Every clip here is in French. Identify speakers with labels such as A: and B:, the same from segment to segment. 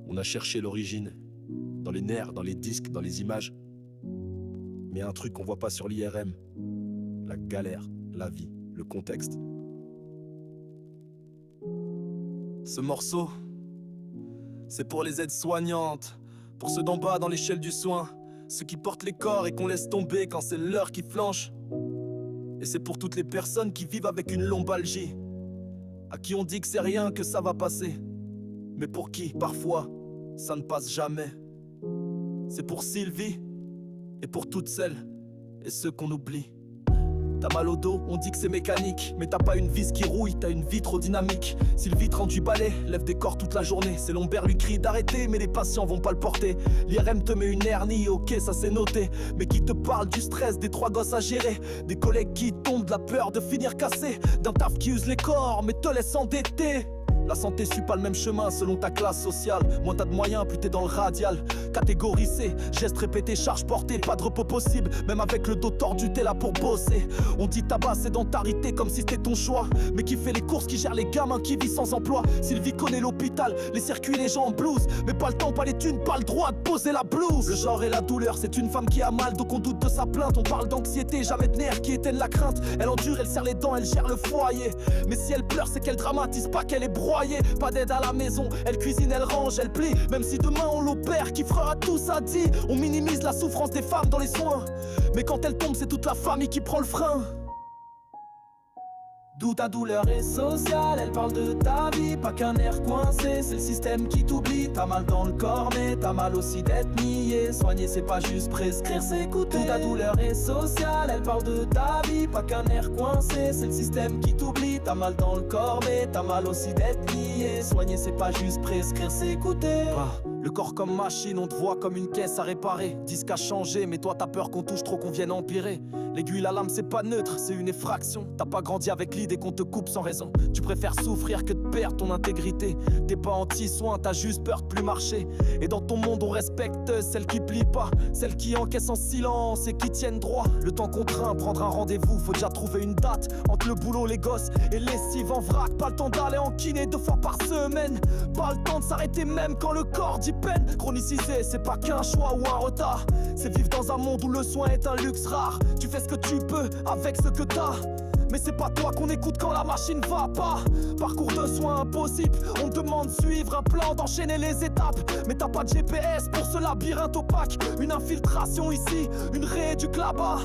A: On a cherché l'origine, dans les nerfs, dans les disques, dans les images. Mais un truc qu'on voit pas sur l'IRM, la galère, la vie, le contexte. Ce morceau, c'est pour les aides-soignantes, pour ceux d'en bas dans l'échelle du soin, ceux qui portent les corps et qu'on laisse tomber quand c'est l'heure qui flanche. Et c'est pour toutes les personnes qui vivent avec une lombalgie, à qui on dit que c'est rien, que ça va passer, mais pour qui, parfois, ça ne passe jamais. C'est pour Sylvie, et pour toutes celles et ceux qu'on oublie. T'as mal au dos, on dit que c'est mécanique, mais t'as pas une vis qui rouille, t'as une vie trop dynamique. Sylvie te rend du balai, lève des corps toute la journée. C'est Lombert lui crie d'arrêter, mais les patients vont pas le porter. L'IRM te met une hernie, ok ça c'est noté, mais qui te parle du stress, des 3 gosses à gérer, des collègues qui tombent, de la peur de finir cassé, d'un taf qui use les corps mais te laisse endetter. La santé suit pas le même chemin selon ta classe sociale. Moins t'as de moyens, plus t'es dans le radial. Catégorie C, gestes répétés, charges portées, pas de repos possible. Même avec le dos tordu, t'es là pour bosser. On dit tabac, sédentarité comme si c'était ton choix. Mais qui fait les courses, qui gère les gamins, qui vit sans emploi. Sylvie connaît l'hôpital, les circuits, les gens en blouse. Mais pas le temps, pas les thunes, pas le droit de poser la blouse. Le genre et la douleur, c'est une femme qui a mal, donc on doute de sa plainte. On parle d'anxiété, jamais de nerfs qui éteignent la crainte. Elle endure, elle serre les dents, elle gère le foyer. Mais si elle pleure, c'est qu'elle dramatise pas, qu'elle est broyée. Pas d'aide à la maison, elle cuisine, elle range, elle plie. Même si demain on l'opère, qui fera tout ça dit. On minimise la souffrance des femmes dans les soins, mais quand elle tombe c'est toute la famille qui prend le frein. D'où ta douleur est sociale, elle parle de ta vie, pas qu'un air coincé, c'est le système qui t'oublie. T'as mal dans le corps mais t'as mal aussi d'être nié. Soigner c'est pas juste prescrire, c'est écouter. D'où ta douleur est sociale, elle parle de ta vie, pas qu'un air coincé, c'est le système qui t'oublie. T'as mal dans le corps mais t'as mal aussi d'être nié. Soigner c'est pas juste prescrire, c'est écouter. Le corps comme machine, on te voit comme une caisse à réparer. Disque à changer, mais toi t'as peur qu'on touche trop, qu'on vienne empirer. L'aiguille, la lame c'est pas neutre, c'est une effraction. T'as pas grandi avec l'idée qu'on te coupe sans raison. Tu préfères souffrir que de perdre ton intégrité. T'es pas anti-soin, t'as juste peur de plus marcher. Et dans ton monde on respecte celles qui plient pas, celles qui encaissent en silence et qui tiennent droit. Le temps contraint, prendre un rendez-vous, faut déjà trouver une date. Entre le boulot, les gosses et lessive en vrac. Pas le temps d'aller en kiné 2 fois par semaine. Pas le temps de s'arrêter même quand le corps dit peine. Chronicisé, c'est pas qu'un choix ou un retard, c'est vivre dans un monde où le soin est un luxe rare. Tu fais ce que tu peux avec ce que t'as, mais c'est pas toi qu'on écoute quand la machine va pas. Parcours de soins impossible, on te demande de suivre un plan, d'enchaîner les étapes. Mais t'as pas de GPS pour ce labyrinthe opaque. Une infiltration ici, une rééduque là-bas.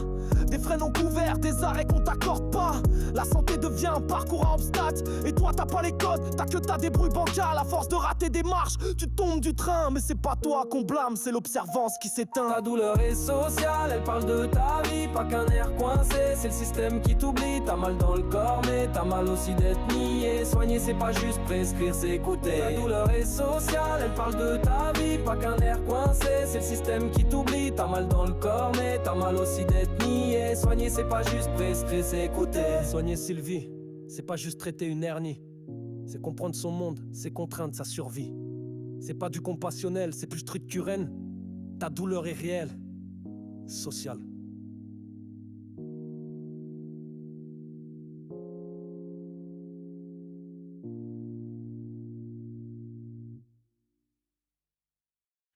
A: Des frais non couverts, des arrêts qu'on t'accorde pas. La santé devient un parcours à obstacles. Et toi t'as pas les codes, t'as que ta débrouille bancale. À force de rater des marches, tu tombes du train. Mais c'est pas toi qu'on blâme, c'est l'observance qui s'éteint. Ta douleur est sociale, elle parle de ta vie, pas qu'un air coincé, c'est le système qui t'oublie. T'as mal dans le corps mais t'as mal aussi d'être nié. Soigner c'est pas juste prescrire, c'est écouter. Ta douleur est sociale, elle parle de ta vie, pas qu'un air coincé, c'est le système qui t'oublie. T'as mal dans le corps mais t'as mal aussi d'être nié. Soigner c'est pas juste prescrire, c'est écouter. Soigner Sylvie, c'est pas juste traiter une hernie, c'est comprendre son monde, ses contraintes, sa survie. C'est pas du compassionnel, c'est plus structurel. Ta douleur est réelle, sociale.